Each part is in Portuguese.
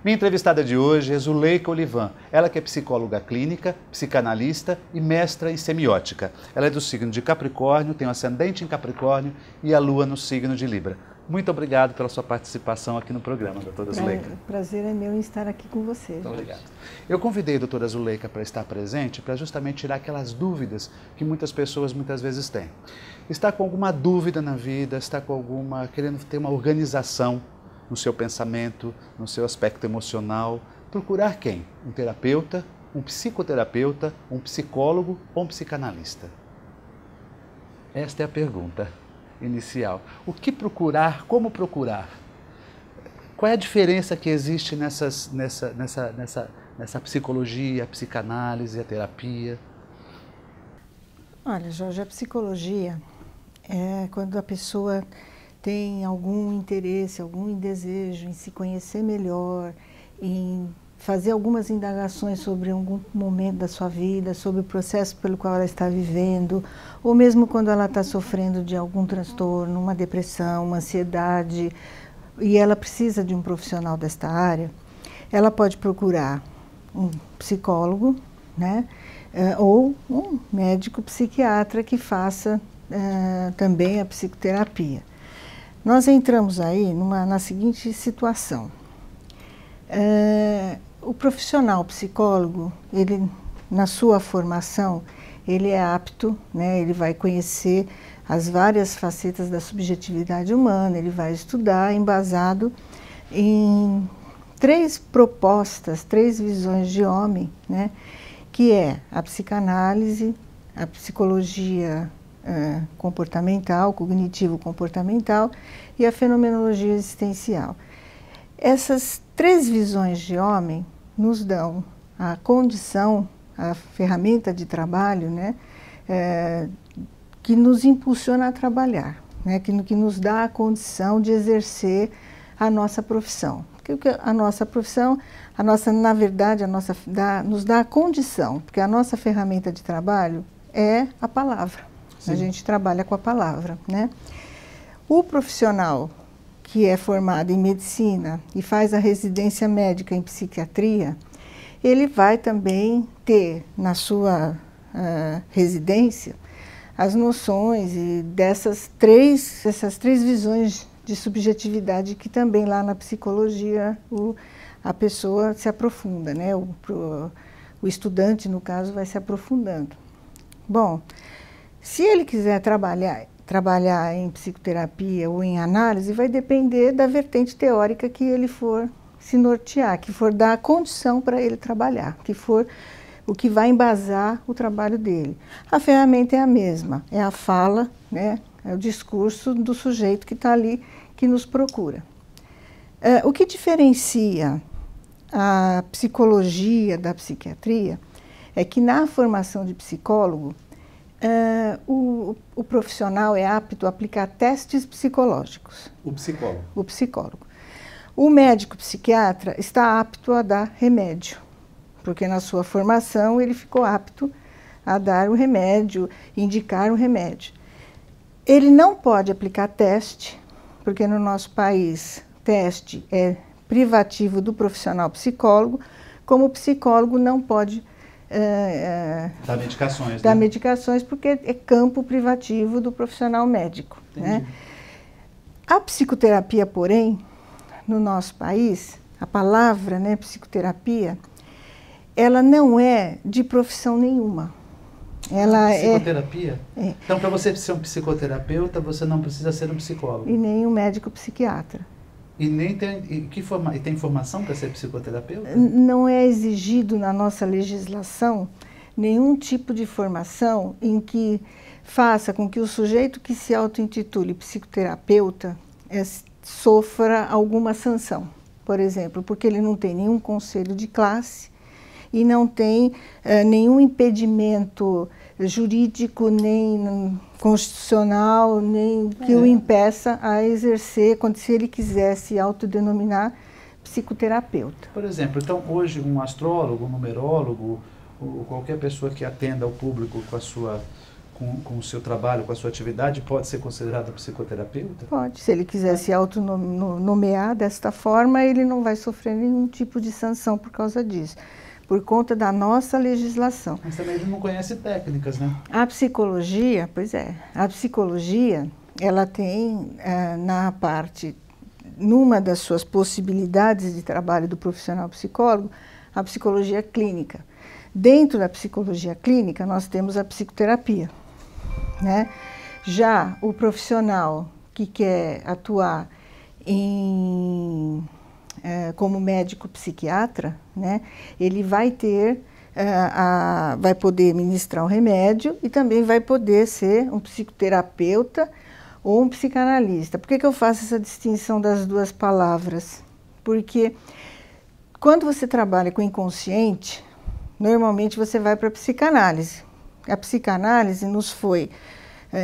Minha entrevistada de hoje é Zuleika Olivan. Ela que é psicóloga clínica, psicanalista e mestra em semiótica. Ela é do signo de Capricórnio, tem o ascendente em Capricórnio e a lua no signo de Libra. Muito obrigado pela sua participação aqui no programa, doutora Zuleika. O prazer é meu em estar aqui com você. Muito obrigado. Eu convidei a doutora Zuleika para estar presente para justamente tirar aquelas dúvidas que muitas pessoas muitas vezes têm. Está com alguma dúvida na vida, está com querendo ter uma organização no seu pensamento, no seu aspecto emocional, procurar quem? Um terapeuta, um psicoterapeuta, um psicólogo ou um psicanalista? Esta é a pergunta inicial. O que procurar? Como procurar? Qual é a diferença que existe nessa psicologia, a psicanálise, a terapia? Olha, Jorge, a psicologia é quando a pessoa tem algum interesse, algum desejo em se conhecer melhor, em fazer algumas indagações sobre algum momento da sua vida, sobre o processo pelo qual ela está vivendo, ou mesmo quando ela está sofrendo de algum transtorno, uma depressão, uma ansiedade, e ela precisa de um profissional desta área, ela pode procurar um psicólogo, né, ou um médico psiquiatra que faça também a psicoterapia. Nós entramos aí na seguinte situação. O profissional psicólogo, ele, na sua formação, ele é apto, né, ele vai conhecer as várias facetas da subjetividade humana, ele vai estudar embasado em três propostas, três visões de homem, né, que é a psicanálise, a psicologia comportamental, cognitivo-comportamental e a fenomenologia existencial. Essas três visões de homem nos dão a condição, a ferramenta de trabalho, né, que nos impulsiona a trabalhar, né, que nos dá a condição de exercer a nossa profissão. Porque a nossa profissão, na verdade, nos dá a condição, porque a nossa ferramenta de trabalho é a palavra. Sim. A gente trabalha com a palavra, né? O profissional que é formado em medicina e faz a residência médica em psiquiatria, ele vai também ter na sua residência as noções dessas três visões de subjetividade que também lá na psicologia a pessoa se aprofunda, né? O estudante, no caso, vai se aprofundando. Bom, se ele quiser trabalhar em psicoterapia ou em análise, vai depender da vertente teórica que ele for se nortear, que for dar a condição para ele trabalhar, que for o que vai embasar o trabalho dele. A ferramenta é a mesma, é a fala, né? É o discurso do sujeito que está ali, que nos procura. O que diferencia a psicologia da psiquiatria é que na formação de psicólogo, o profissional é apto a aplicar testes psicológicos. O psicólogo? O psicólogo. O médico psiquiatra está apto a dar remédio, porque na sua formação ele ficou apto a dar o remédio, indicar o remédio. Ele não pode aplicar teste, porque no nosso país teste é privativo do profissional psicólogo, como o psicólogo não pode dar medicações, dar medicações, porque é campo privativo do profissional médico. Né? A psicoterapia, porém, no nosso país, a palavra, né, psicoterapia, ela não é de profissão nenhuma. Ela psicoterapia? É. Então, para você ser um psicoterapeuta, você não precisa ser um psicólogo. E nem um médico psiquiatra. E nem tem formação para ser psicoterapeuta? Não é exigido na nossa legislação nenhum tipo de formação em que faça com que o sujeito que se auto-intitule psicoterapeuta sofra alguma sanção. Por exemplo, porque ele não tem nenhum conselho de classe e não tem nenhum impedimento jurídico, nem constitucional, nem que o impeça a exercer, se ele quiser se autodenominar psicoterapeuta. Por exemplo, então hoje um astrólogo, um numerólogo, ou qualquer pessoa que atenda ao público com com o seu trabalho, com a sua atividade, pode ser considerado psicoterapeuta? Pode. Se ele quiser se autonomear desta forma, ele não vai sofrer nenhum tipo de sanção por causa disso, por conta da nossa legislação. Mas também ele não conhece técnicas, né? A psicologia, pois é, a psicologia, ela tem numa das suas possibilidades de trabalho do profissional psicólogo, a psicologia clínica. Dentro da psicologia clínica, nós temos a psicoterapia, né? Já o profissional que quer atuar como médico psiquiatra, né? Ele vai vai poder ministrar um remédio e também vai poder ser um psicoterapeuta ou um psicanalista. Por que eu faço essa distinção das duas palavras? Porque quando você trabalha com o inconsciente, normalmente você vai para a psicanálise. A psicanálise nos foi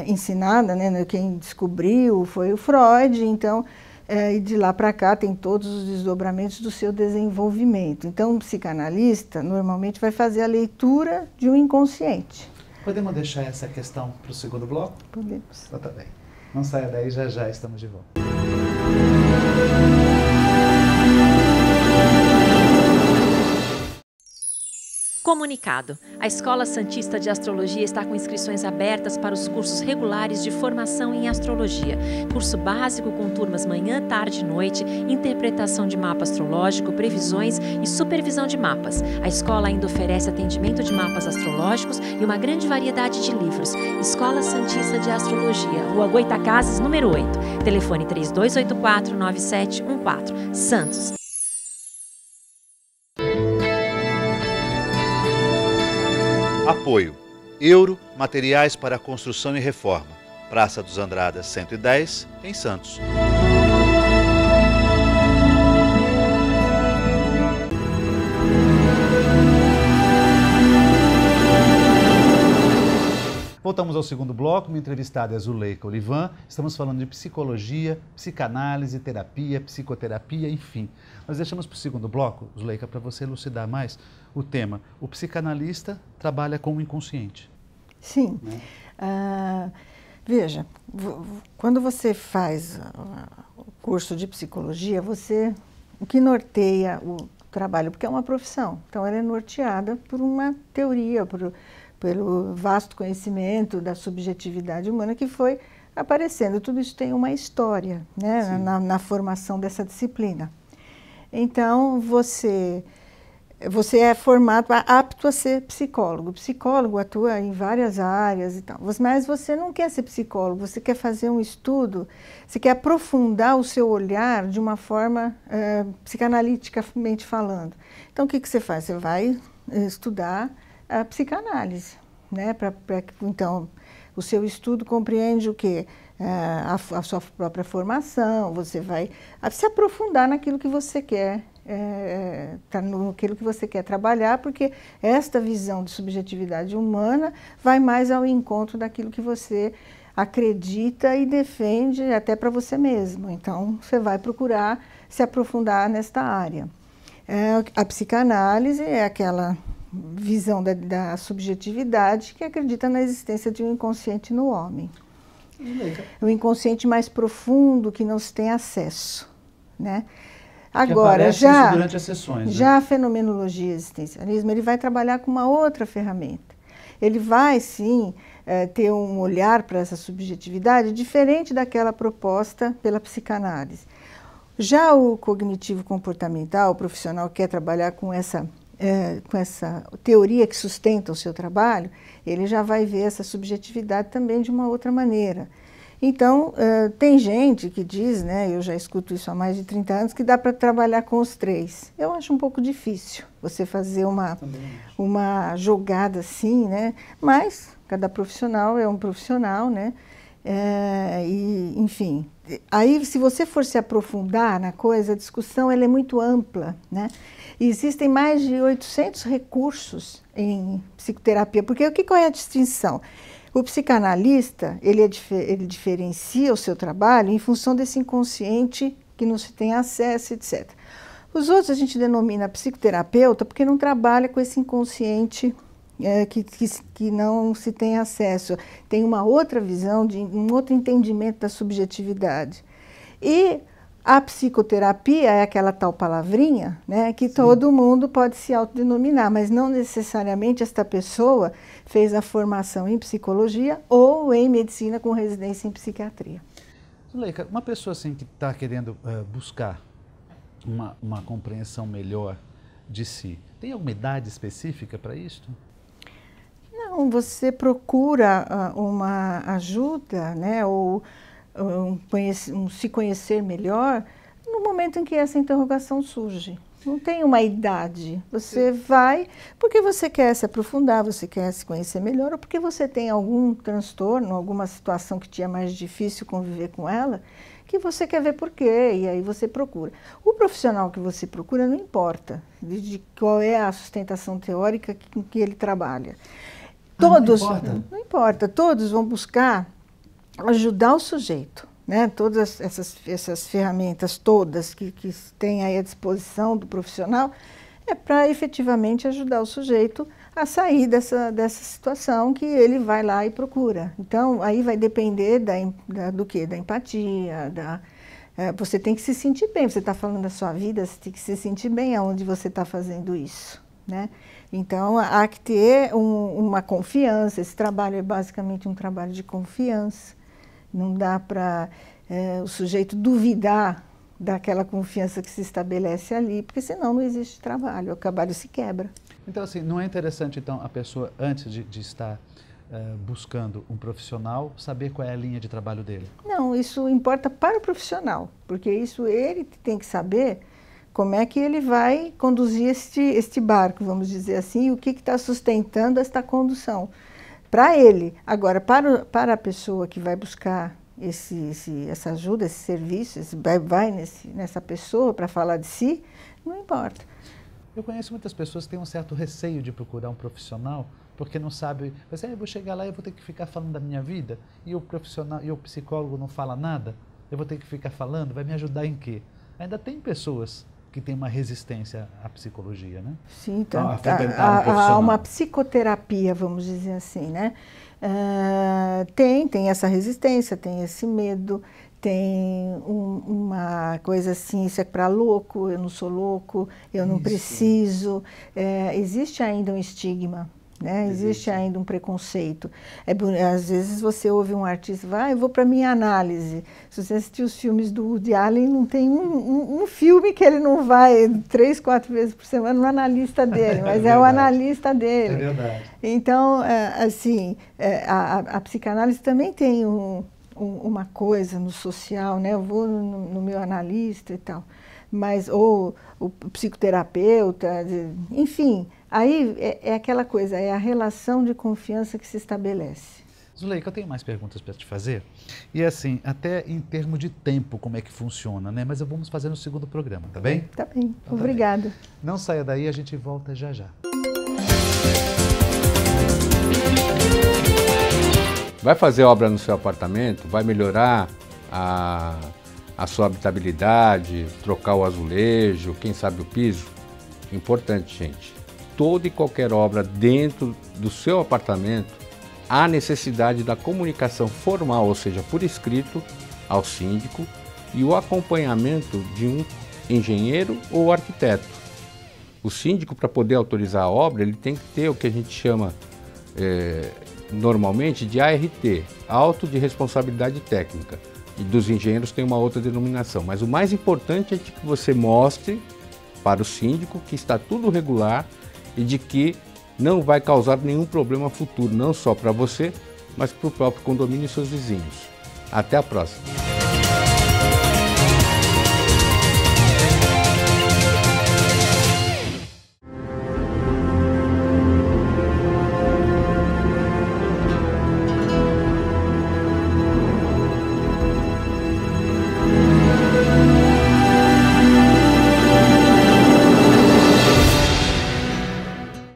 ensinada, né? Quem descobriu foi o Freud, então, e de lá para cá tem todos os desdobramentos do seu desenvolvimento. Então, um psicanalista normalmente vai fazer a leitura de um inconsciente. Podemos deixar essa questão para o segundo bloco? Podemos. Então, tá bem. Não saia daí, já já estamos de volta. Comunicado. A Escola Santista de Astrologia está com inscrições abertas para os cursos regulares de formação em astrologia. Curso básico com turmas manhã, tarde e noite, interpretação de mapa astrológico, previsões e supervisão de mapas. A escola ainda oferece atendimento de mapas astrológicos e uma grande variedade de livros. Escola Santista de Astrologia, Rua Goitacazes, número 8. Telefone 3284-9714. Santos. Apoio: Euro Materiais para Construção e Reforma, Praça dos Andradas 110, em Santos. Voltamos ao segundo bloco. Minha entrevistada é Zuleika Olivan. Estamos falando de psicologia, psicanálise, terapia, psicoterapia, enfim. Nós deixamos para o segundo bloco, Zuleika, para você elucidar mais o tema. O psicanalista trabalha com o inconsciente. Sim. Né? Veja, quando você faz o curso de psicologia, o que norteia o trabalho, porque é uma profissão, então ela é norteada por uma teoria, pelo vasto conhecimento da subjetividade humana que foi aparecendo. Tudo isso tem uma história, né, na formação dessa disciplina. Então, você é formado, apto a ser psicólogo. O psicólogo atua em várias áreas e tal, mas você não quer ser psicólogo, você quer fazer um estudo, você quer aprofundar o seu olhar de uma forma psicanaliticamente falando. Então, o que você faz? Você vai estudar a psicanálise, né? Então, o seu estudo compreende o quê? A sua própria formação, você vai se aprofundar naquilo que você quer, naquilo que você quer trabalhar, porque esta visão de subjetividade humana vai mais ao encontro daquilo que você acredita e defende até para você mesmo. Então, você vai procurar se aprofundar nesta área. A psicanálise é aquela visão da subjetividade que acredita na existência de um inconsciente no homem. O inconsciente mais profundo que não se tem acesso, né? Agora, já durante as sessões, já a fenomenologia existencialismo, ele vai trabalhar com uma outra ferramenta. Ele vai, sim, ter um olhar para essa subjetividade diferente daquela proposta pela psicanálise. Já o cognitivo comportamental, o profissional que quer trabalhar com essa teoria que sustenta o seu trabalho, ele já vai ver essa subjetividade também de uma outra maneira. Então, tem gente que diz, né, eu já escuto isso há mais de 30 anos, que dá para trabalhar com os três. Eu acho um pouco difícil você fazer uma jogada assim, né? Mas cada profissional é um profissional, né? Enfim, aí se você for se aprofundar na coisa, a discussão ela é muito ampla, né? E existem mais de 800 recursos em psicoterapia, porque qual é a distinção? O psicanalista, ele diferencia o seu trabalho em função desse inconsciente que não se tem acesso, etc. Os outros a gente denomina psicoterapeuta porque não trabalha com esse inconsciente que não se tem acesso. Tem uma outra visão, um outro entendimento da subjetividade. E a psicoterapia é aquela tal palavrinha, né, que todo mundo pode se autodenominar, mas não necessariamente esta pessoa fez a formação em psicologia ou em medicina com residência em psiquiatria. Zuleika, uma pessoa assim que está querendo buscar uma compreensão melhor de si, tem alguma idade específica para isso? Não, você procura uma ajuda, né, ou se conhecer melhor no momento em que essa interrogação surge. Não tem uma idade. Você vai porque você quer se aprofundar, você quer se conhecer melhor, ou porque você tem algum transtorno, alguma situação que te é mais difícil conviver com ela, que você quer ver por quê, e aí você procura. O profissional que você procura não importa de qual é a sustentação teórica com que ele trabalha. Todos, não importa, todos vão buscar ajudar o sujeito, né? Todas essas ferramentas todas que tem aí à disposição do profissional é para efetivamente ajudar o sujeito a sair dessa situação que ele vai lá e procura. Então, aí vai depender do quê? Da empatia, você tem que se sentir bem, você está falando da sua vida, você tem que se sentir bem aonde você está fazendo isso, né? Então, há que ter uma confiança, esse trabalho é basicamente um trabalho de confiança. Não dá para o sujeito duvidar daquela confiança que se estabelece ali, porque senão não existe trabalho, o trabalho se quebra. Então, assim, não é interessante, então, a pessoa, antes de estar buscando um profissional, saber qual é a linha de trabalho dele? Não, isso importa para o profissional, porque isso ele tem que saber como é que ele vai conduzir este barco, vamos dizer assim, e o que está sustentando esta condução. Para ele. Agora, para a pessoa que vai buscar essa ajuda, esse serviço, vai nessa pessoa para falar de si, não importa. Eu conheço muitas pessoas que têm um certo receio de procurar um profissional, porque não sabe, mas eu vou chegar lá e eu vou ter que ficar falando da minha vida, e o profissional e o psicólogo não fala nada, eu vou ter que ficar falando, vai me ajudar em quê? Ainda tem pessoas que tem uma resistência à psicologia, né? Sim, então, há uma psicoterapia, vamos dizer assim, né? Tem essa resistência, tem esse medo, tem uma coisa assim, isso é para louco, eu não sou louco, eu não preciso. Existe ainda um estigma, né? Existe ainda um preconceito. Às vezes você ouve um artista, eu vou para minha análise. Se você assistir os filmes do Woody Allen, não tem um filme que ele não vai 3, 4 vezes por semana no analista dele, mas é o analista dele. É verdade. Então, assim, a psicanálise também tem uma coisa no social, né? Eu vou no meu analista e tal, mas ou o psicoterapeuta, enfim, aí é aquela coisa, é a relação de confiança que se estabelece. Zuleika, eu tenho mais perguntas para te fazer. E assim, até em termos de tempo, como é que funciona, né? Mas vamos fazer no segundo programa, tá bem? Tá bem, então, obrigada. Tá bem. Não saia daí, a gente volta já já. Vai fazer obra no seu apartamento, vai melhorar a sua habitabilidade, trocar o azulejo, quem sabe o piso. Importante, gente. Toda e qualquer obra dentro do seu apartamento, há necessidade da comunicação formal, ou seja, por escrito, ao síndico e o acompanhamento de um engenheiro ou arquiteto. O síndico, para poder autorizar a obra, ele tem que ter o que a gente chama normalmente de ART, Auto de Responsabilidade Técnica. E dos engenheiros tem uma outra denominação. Mas o mais importante é que você mostre para o síndico que está tudo regular e de que não vai causar nenhum problema futuro, não só para você, mas para o próprio condomínio e seus vizinhos. Até a próxima!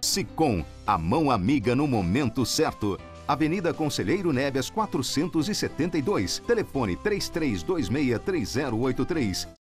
Sicom, a mão amiga no momento certo. Avenida Conselheiro Neves 472, telefone 33263083.